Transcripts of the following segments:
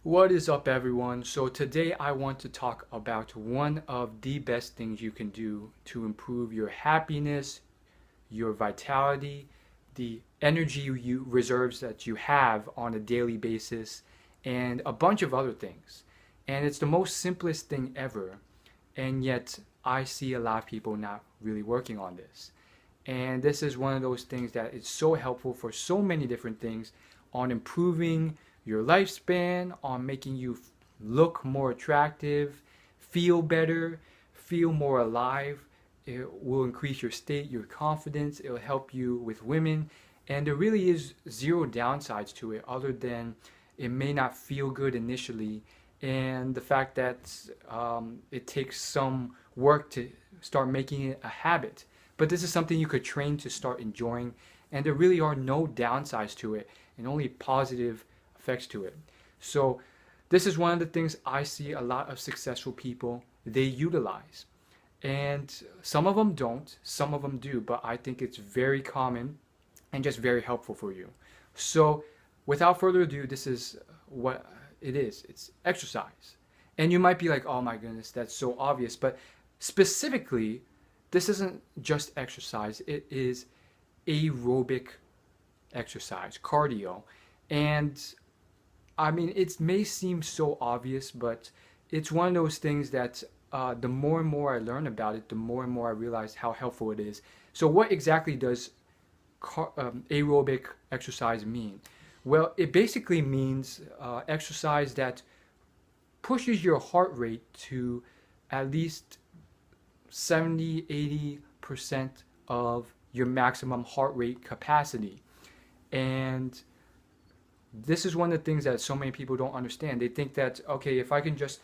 What is up, everyone? So today I want to talk about one of the best things you can do to improve your happiness, your vitality, the energy you reserves that you have on a daily basis, and a bunch of other things. And it's the most simplest thing ever, and yet I see a lot of people not really working on this. And this is one of those things that is so helpful for so many different things on improving your lifespan, on making you look more attractive, feel better, feel more alive. It will increase your state, your confidence. It'll help you with women. And there really is zero downsides to it other than it may not feel good initially. And the fact that it takes some work to start making it a habit. But this is something you could train to start enjoying. And there really are no downsides to it and only positive effects to it. So this is one of the things I see a lot of successful people they utilize. And some of them don't, some of them do, but I think it's very common and just very helpful for you. So without further ado, this is what it is. It's exercise. And you might be like, oh my goodness, that's so obvious. But specifically, this isn't just exercise. It is aerobic exercise, cardio. And I mean, it may seem so obvious, but it's one of those things that the more and more I learn about it, the more and more I realize how helpful it is. So what exactly does aerobic exercise mean? Well, it basically means exercise that pushes your heart rate to at least 70-80% of your maximum heart rate capacity. And this is one of the things that so many people don't understand. They think that, okay, if I just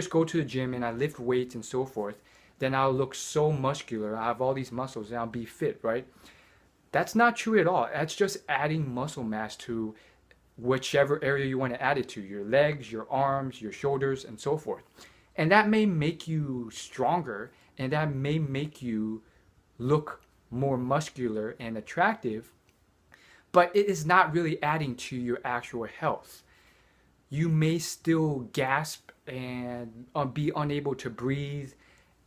go to the gym and I lift weights and so forth, then I'll look so muscular. I have all these muscles and I'll be fit, right? That's not true at all. That's just adding muscle mass to whichever area you want to add it to, your legs, your arms, your shoulders, and so forth. And that may make you stronger and that may make you look more muscular and attractive, but it is not really adding to your actual health. You may still gasp and be unable to breathe,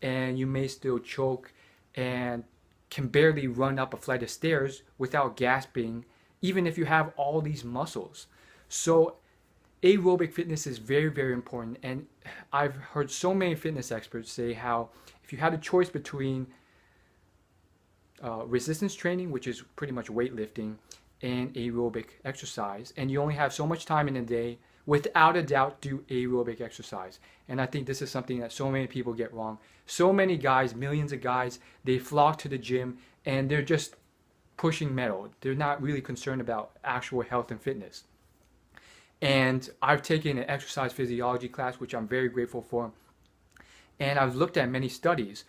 and you may still choke and can barely run up a flight of stairs without gasping, even if you have all these muscles. So aerobic fitness is very, very important. And I've heard so many fitness experts say how if you had a choice between resistance training, which is pretty much weightlifting, and aerobic exercise, and you only have so much time in a day, without a doubt do aerobic exercise. And I think this is something that so many people get wrong. So many guys, millions of guys, they flock to the gym and they're just pushing metal. They're not really concerned about actual health and fitness. And I've taken an exercise physiology class, which I'm very grateful for, and I've looked at many studies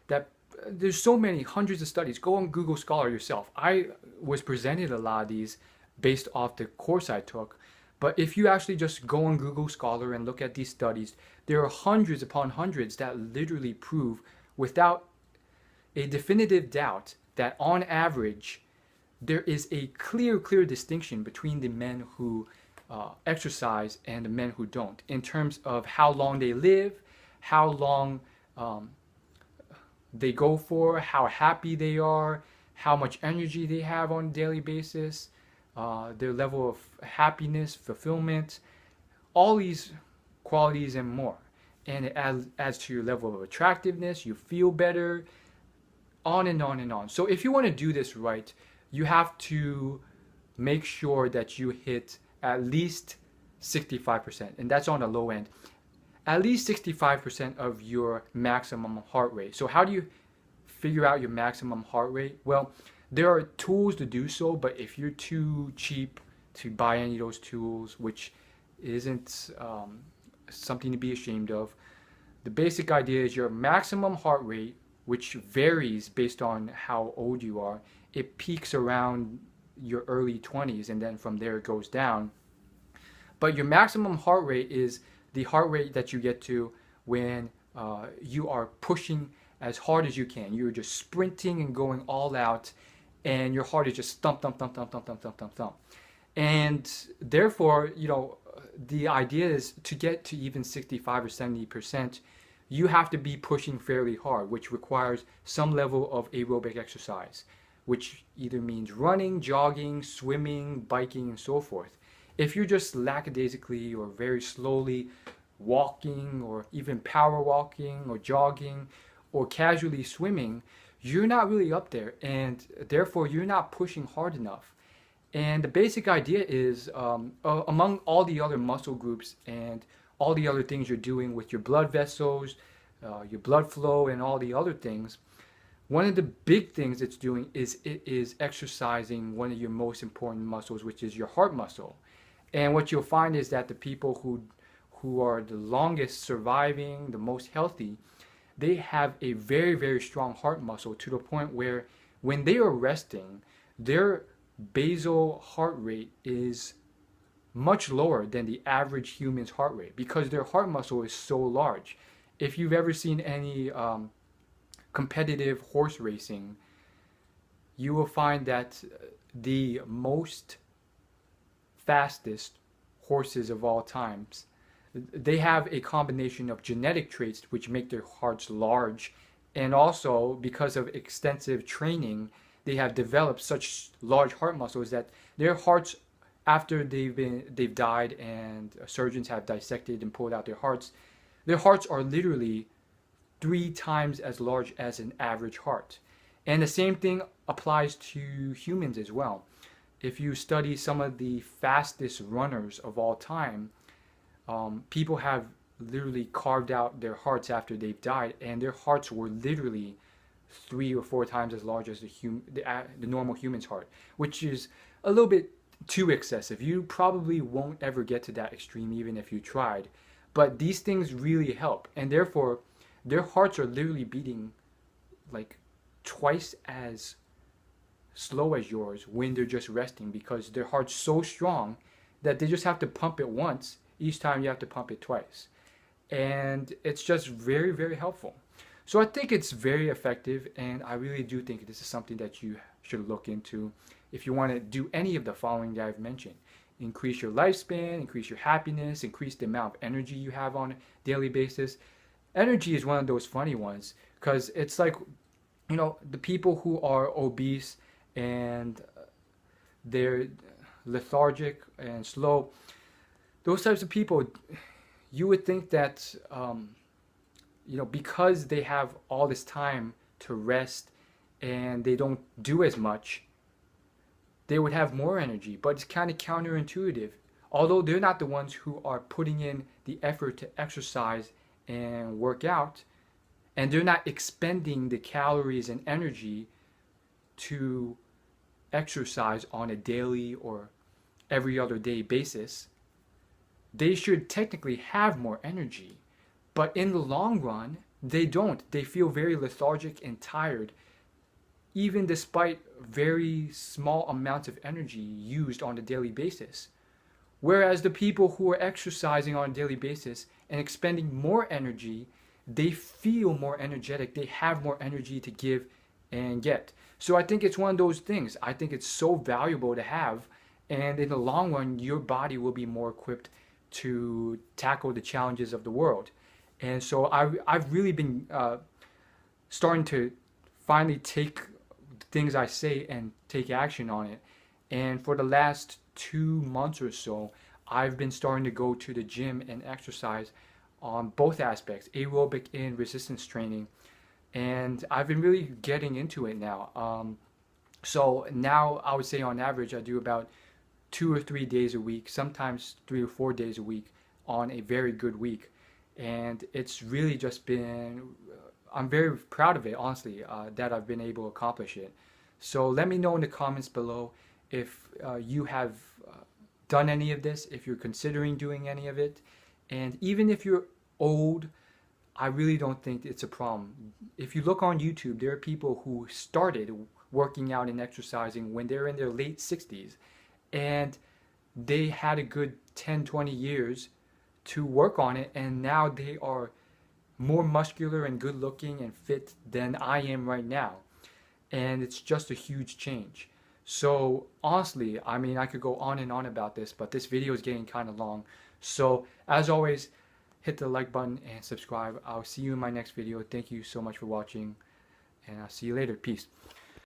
that there's so many hundreds of studies. Go on Google Scholar yourself. I was presented a lot of these based off the course I took. But if you actually just go on Google Scholar and look at these studies, there are hundreds upon hundreds that literally prove without a definitive doubt that on average, there is a clear distinction between the men who exercise and the men who don't in terms of how long they live, how long they go for, how happy they are, how much energy they have on a daily basis, their level of happiness, fulfillment, all these qualities and more. And it adds to your level of attractiveness, you feel better, on and on and on. So if you want to do this right, you have to make sure that you hit at least 65%, and that's on the low end. At least 65% of your maximum heart rate. So how do you figure out your maximum heart rate? Well, there are tools to do so, but if you're too cheap to buy any of those tools, which isn't something to be ashamed of, the basic idea is your maximum heart rate, which varies based on how old you are. It peaks around your early 20s, and then from there it goes down. But your maximum heart rate is the heart rate that you get to when you are pushing as hard as you can. You're just sprinting and going all out, and your heart is just thump, thump, thump, thump, thump, thump, thump, thump, thump. And therefore, the idea is to get to even 65 or 70%, you have to be pushing fairly hard, which requires some level of aerobic exercise, which either means running, jogging, swimming, biking, and so forth. If you're just lackadaisically or very slowly walking, or even power walking or jogging or casually swimming, you're not really up there, and therefore you're not pushing hard enough. And the basic idea is among all the other muscle groups and all the other things you're doing with your blood vessels, your blood flow, and all the other things, one of the big things it's doing is it is exercising one of your most important muscles, which is your heart muscle. And what you'll find is that the people who are the longest surviving, the most healthy, they have a very, very strong heart muscle, to the point where when they are resting, their basal heart rate is much lower than the average human's heart rate, because their heart muscle is so large. If you've ever seen any competitive horse racing, you will find that the most fastest horses of all times, they have a combination of genetic traits which make their hearts large, and also because of extensive training, they have developed such large heart muscles that their hearts, after they've died and surgeons have dissected and pulled out their hearts are literally 3 times as large as an average heart. And the same thing applies to humans as well. If you study some of the fastest runners of all time, people have literally carved out their hearts after they've died, and their hearts were literally 3 or 4 times as large as the normal human's heart, which is a little bit too excessive. You probably won't ever get to that extreme even if you tried. But these things really help, and therefore their hearts are literally beating like twice as slow as yours when they're just resting, because their heart's so strong that they just have to pump it once. Each time you have to pump it twice. And it's just very, very helpful. So I think it's very effective, and I really do think this is something that you should look into if you want to do any of the following that I've mentioned. Increase your lifespan, increase your happiness, increase the amount of energy you have on a daily basis. Energy is one of those funny ones, because it's like, the people who are obese and they're lethargic and slow, those types of people, you would think that, because they have all this time to rest and they don't do as much, they would have more energy. But it's kind of counterintuitive. Although they're not the ones who are putting in the effort to exercise and work out, and they're not expending the calories and energy to exercise on a daily or every other day basis, they should technically have more energy. But in the long run, they don't. They feel very lethargic and tired, even despite very small amounts of energy used on a daily basis. Whereas the people who are exercising on a daily basis and expending more energy, they feel more energetic. They have more energy to give and get. So I think it's one of those things. I think it's so valuable to have, and in the long run, your body will be more equipped to tackle the challenges of the world. And so I've really been starting to finally take things I say and take action on it. And for the last 2 months or so, I've been starting to go to the gym and exercise on both aspects, aerobic and resistance training. And I've been really getting into it now. So now I would say on average I do about 2 or 3 days a week, sometimes 3 or 4 days a week on a very good week. And it's really just been, I'm very proud of it, honestly, that I've been able to accomplish it. So let me know in the comments below if you have done any of this, if you're considering doing any of it. And even if you're old, I really don't think it's a problem. If you look on YouTube, there are people who started working out and exercising when they're in their late 60s. And they had a good 10, 20 years to work on it, and now they are more muscular and good looking and fit than I am right now. And it's just a huge change. So honestly, I mean, I could go on and on about this, but this video is getting kind of long. So as always, hit the like button and subscribe. I'll see you in my next video. Thank you so much for watching, and I'll see you later. Peace.